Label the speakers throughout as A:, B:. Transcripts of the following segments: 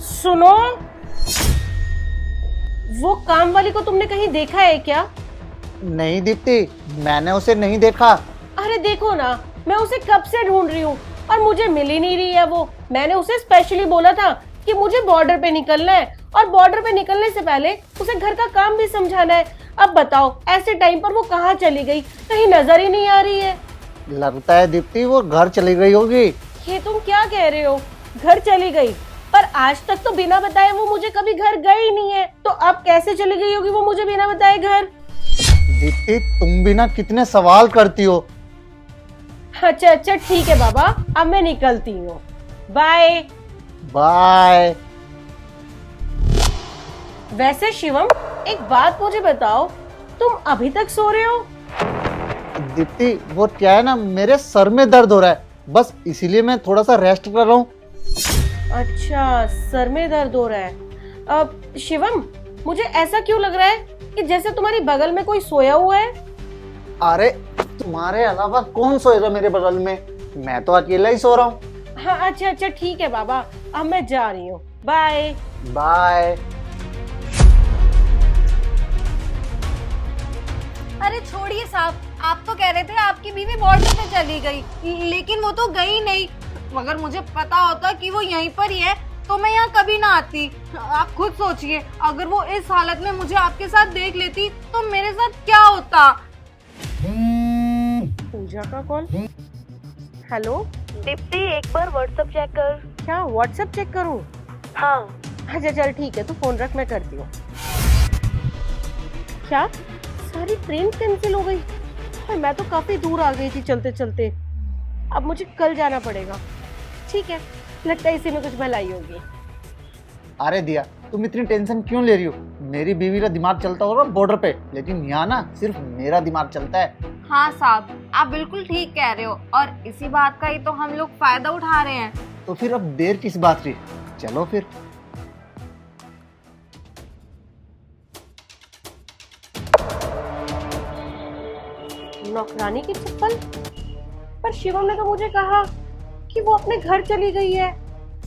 A: सुनो, वो काम वाली को तुमने कहीं देखा है क्या?
B: नहीं दीप्ति, मैंने उसे नहीं देखा।
A: अरे देखो ना, मैं उसे कब से ढूंढ रही हूँ और मुझे मिल ही नहीं रही है वो। मैंने उसे स्पेशली बोला था कि मुझे बॉर्डर पे निकलना है और बॉर्डर पे निकलने से पहले उसे घर का काम भी समझाना है। अब बताओ ऐसे टाइम पर वो कहाँ चली गई, कहीं नजर ही नहीं आ रही है।
B: लगता है दीप्ति वो घर चली गई होगी।
A: ये तुम क्या कह रहे हो? घर चली गई? पर आज तक तो बिना बताए वो मुझे कभी घर गई ही नहीं है, तो अब कैसे चली गई होगी वो मुझे बिना बताए घर?
B: दीप्ति तुम भी ना कितने सवाल करती हो।
A: अच्छा अच्छा ठीक है बाबा, अब मैं निकलती हूँ। Bye
B: bye.
A: वैसे शिवम, एक बात मुझे बताओ, तुम अभी तक सो रहे हो?
B: दीप्ति वो क्या है ना, मेरे सर में दर्द हो रहा है, बस इसीलिए मैं थोड़ा सा रेस्ट कर रहा हूँ।
A: अच्छा, सर में दर्द हो रहा है। अब शिवम, मुझे ऐसा क्यों लग रहा है कि जैसे तुम्हारी बगल में कोई सोया हुआ है?
B: अरे तुम्हारे अलावा कौन सोएगा मेरे बगल में, मैं तो अकेला ही सो रहा हूँ।
A: हाँ अच्छा अच्छा ठीक है बाबा, अब मैं जा रही हूँ। Bye
B: bye.
C: अरे छोड़िए साहब, आप तो कह रहे थे आपकी बीवी बॉर्डर पे चली गई, लेकिन वो तो गई नहीं। मगर मुझे पता होता कि वो यहीं पर ही है तो मैं यहाँ कभी ना आती। आप खुद सोचिए, अगर वो इस हालत में मुझे आपके साथ देख लेती तो मेरे साथ क्या होता।
A: पूजा का कॉल। हेलो
D: दीप्ति, एक बार व्हाट्सएप चेक कर।
A: क्या व्हाट्सएप चेक करूँ?
D: हाँ।
A: अच्छा चल ठीक है, तू फोन रख, मैं करती हूँ। क्या सारी ट्रेन कैंसिल हो गई? और मैं तो काफी दूर आ गई थी चलते चलते। अब मुझे कल जाना पड़ेगा। ठीक है, लगता है इसी में कुछ भलाई होगी।
B: अरे दिया, तुम इतनी टेंशन क्यों ले रही हो? मेरी बीवी का दिमाग चलता होगा बॉर्डर पे, लेकिन यहाँ ना सिर्फ मेरा दिमाग चलता है।
C: हाँ साहब, आप बिल्कुल ठीक कह रहे हो और इसी बात का ही तो हम लोग फायदा उठा रहे हैं।
B: तो फिर अब देर किस बात की, चलो फिर।
A: नौकरानी की चप्पल? पर शिवम ने तो मुझे कहा कि वो अपने घर चली गई है,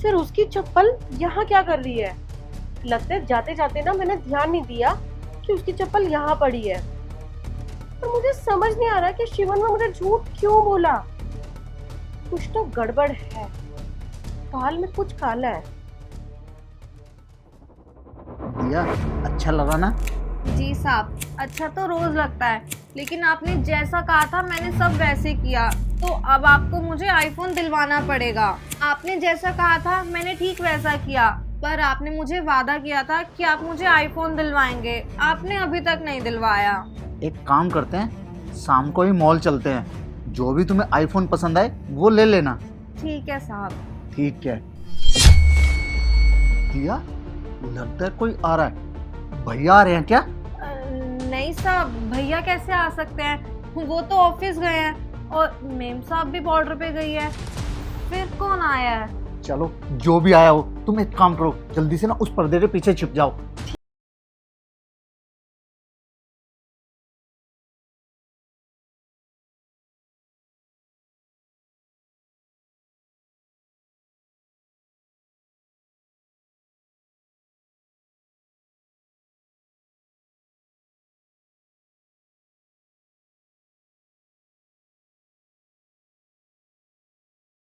A: फिर उसकी चप्पल यहाँ क्या कर रही है? लगता है जाते जाते ना मैंने ध्यान नहीं दिया कि उसकी चप्पल यहाँ पड़ी है। पर मुझे समझ नहीं आ रहा कि शिवम ने मुझे झूठ क्यों बोला। कुछ तो गड़बड़ है, बाल में कुछ काला है।
B: दिया, अच्छा लगा ना?
C: जी साहब, अच्छा तो रोज लगता है, लेकिन आपने जैसा कहा था मैंने सब वैसे किया, तो अब आपको मुझे आईफोन दिलवाना पड़ेगा। आपने जैसा कहा था मैंने ठीक वैसा किया, पर आपने मुझे वादा किया था कि आप मुझे आईफोन दिलवाएंगे, आपने अभी तक नहीं दिलवाया।
B: एक काम करते हैं, शाम को ही मॉल चलते हैं, जो भी तुम्हें आईफोन पसंद आए वो ले लेना।
C: ठीक है साहब।
B: ठीक है। दिया, लगता है कोई आ रहा है। भैया आ रहे हैं क्या?
C: नहीं साहब, भैया कैसे आ सकते हैं, वो तो ऑफिस गए हैं और मेम साहब भी बॉर्डर पे गई है। फिर कौन आया है?
B: चलो, जो भी आया हो, तुम एक काम करो, जल्दी से ना उस पर्दे के पीछे छिप जाओ।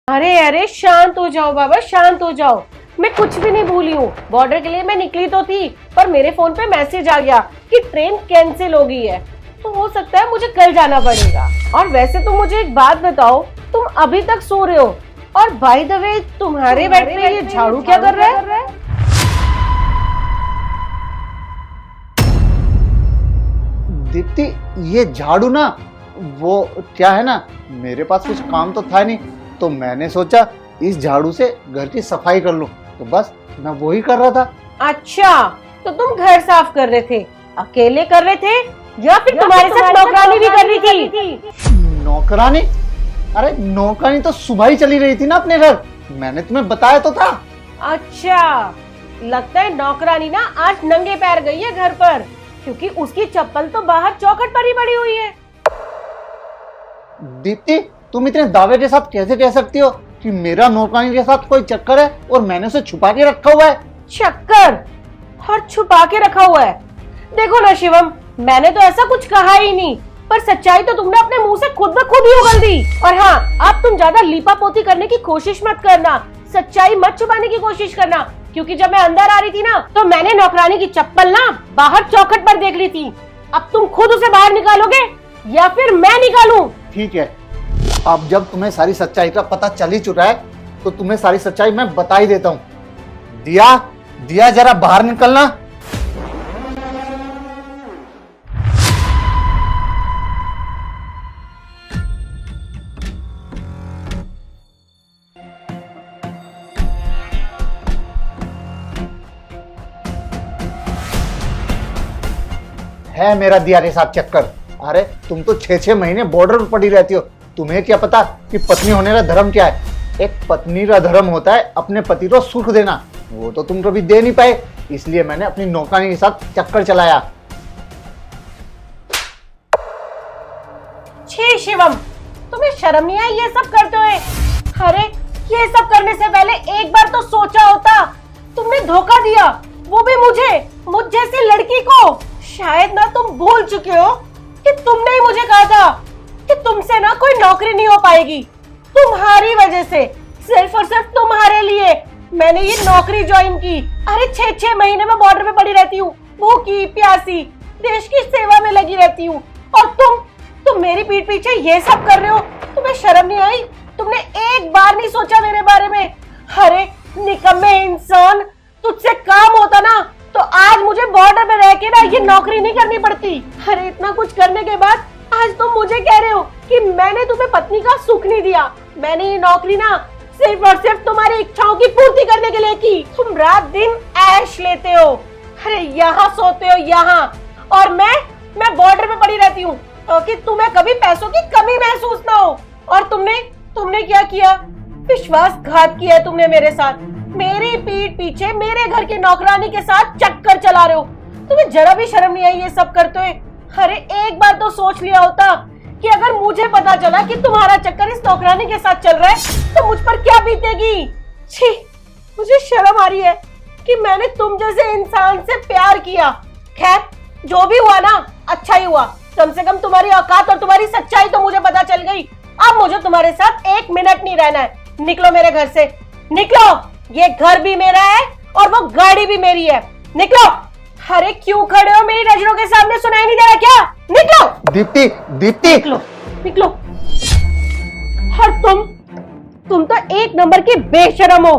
A: अरे अरे शांत हो जाओ बाबा, शांत हो जाओ। मैं कुछ भी नहीं भूली हूँ। बॉर्डर के लिए मैं निकली तो थी, पर मेरे फोन पे मैसेज आ गया कि ट्रेन कैंसिल हो गई है, तो हो सकता है मुझे कल जाना पड़ेगा। और वैसे तुम मुझे एक बात बताओ, तुम अभी तक सो रहे हो? और बाय द वे, तुम्हारे बेड पे ये झाड़ू क्या कर रहा है?
B: दीप्ति, ये झाड़ू ना, वो क्या है ना, मेरे पास कुछ काम तो था नहीं, तो मैंने सोचा इस झाड़ू से घर की सफाई कर लूं, तो बस मैं वही कर रहा था।
A: अच्छा, तो तुम घर साफ कर रहे थे? अकेले कर रहे थे या फिर तुम्हारे साथ नौकरानी भी कर रही थी?
B: नौकरानी? अरे नौकरानी तो सुबह ही चली रही थी ना अपने घर, मैंने तुम्हें बताया तो था।
A: अच्छा, लगता है नौकरानी ना आज नंगे पैर गई है घर पर, क्योंकि उसकी चप्पल तो बाहर चौखट पर ही पड़ी हुई है।
B: दीप्ति, तुम इतने दावे के साथ कैसे कह सकती हो कि मेरा नौकरानी के साथ कोई चक्कर है और मैंने उसे छुपा के रखा हुआ है?
A: चक्कर और छुपा के रखा हुआ है। देखो ना शिवम, मैंने तो ऐसा कुछ कहा ही नहीं, पर सच्चाई तो तुमने अपने मुंह से खुद ब खुद ही उगल दी। और हाँ, अब तुम ज्यादा लीपापोती करने की कोशिश मत करना, सच्चाई मत छुपाने की कोशिश करना, क्योंकि जब मैं अंदर आ रही थी ना तो मैंने नौकरानी की चप्पल ना बाहर चौखट पर देख ली थी। अब तुम खुद उसे बाहर निकालोगे या फिर मैं निकालूं?
B: ठीक है, अब जब तुम्हें सारी सच्चाई का पता चल ही चुका है तो तुम्हें सारी सच्चाई मैं बता ही देता हूँ। दिया, दिया जरा बाहर निकलना। है मेरा दिया के साथ चक्कर। अरे तुम तो 6-6 महीने बॉर्डर पर पड़ी रहती हो, तुम्हें क्या पता कि पत्नी होने का धर्म क्या है। एक पत्नी का धर्म होता है अपने पति को सुख देना, वो तो तुम कभी दे नहीं पाए, इसलिए मैंने अपनी नौकरानी के साथ चक्कर चलाया।
A: छी शिवम, तुम्हें शर्म नहीं आई ये सब करते हुए? अरे ये सब करने से पहले एक बार तो सोचा होता। तुमने धोखा दिया, वो भी मुझ जैसी लड़की को। शायद ना तुम भूल चुके हो कि तुमने ही मुझे कहा था कि तुमसे ना कोई नौकरी नहीं हो पाएगी। तुम्हारी वजह से, सिर्फ और सिर्फ तुम्हारे लिए मैंने ये नौकरी ज्वाइन की। अरे 6-6 महीने में बॉर्डर पे पड़ी रहती हूँ, भूखी प्यासी, देश की सेवा में लगी रहती हूँ, और तुम मेरी पीठ पीछे ये सब कर रहे हो। तुम्हें शर्म नहीं आई? तुमने एक बार नहीं सोचा मेरे बारे में? अरे निकम्मे इंसान, तुझसे काम होता ना तो आज मुझे बॉर्डर पे रह के ना ये नौकरी नहीं करनी पड़ती। अरे इतना कुछ करने के बाद आज तुम मुझे कह रहे हो कि मैंने तुम्हें पत्नी का सुख नहीं दिया। मैंने ये नौकरी ना सिर्फ और सिर्फ तुम्हारी इच्छाओं की पूर्ति करने के लिए की। तुम रात दिन ऐश लेते हो, अरे यहाँ सोते हो यहाँ, और मैं बॉर्डर पे पड़ी रहती हूँ कि तुम्हें कभी पैसों की कमी महसूस ना हो। और तुमने क्या किया? विश्वासघात किया तुमने मेरे साथ। मेरी पीठ पीछे मेरे घर की नौकरानी के साथ चक्कर चला रहे हो। तुम्हें जरा भी शर्म नहीं आई ये सब करते हुए? अरे एक बार तो सोच लिया होता कि अगर मुझे पता चला कि तुम्हारा चक्कर इस नौकरानी के साथ चल रहा है तो मुझ पर क्या बीतेगी। छी, मुझे शर्म आ रही है कि मैंने तुम जैसे इंसान से प्यार किया। खैर जो भी हुआ ना, अच्छा ही हुआ। कम से कम तुम्हारी औकात और तुम्हारी सच्चाई तो मुझे पता चल गई। अब मुझे तुम्हारे साथ 1 मिनट नहीं रहना है। निकलो मेरे घर से, निकलो। ये घर भी मेरा है और वो गाड़ी भी मेरी है। निकलो। अरे क्यों खड़े हो मेरी नजरों के सामने? सुनाई नहीं दे रहा क्या? निकलो।
B: दीप्ति, दीप्ति,
A: निकलो। और तुम तो एक नंबर की बेशरम हो।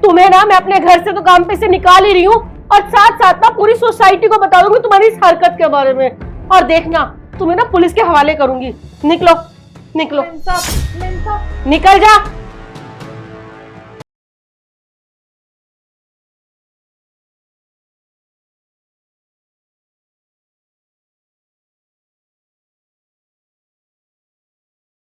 A: तुम्हें ना मैं अपने घर से तो काम पे से निकाल ही रही हूँ, और साथ साथ ना पूरी सोसाइटी को बता दूंगी तुम्हारी इस हरकत के बारे में। और देखना, तुम्हें ना पुलिस के हवाले करूंगी। निकलो, निकलो, निकल जा।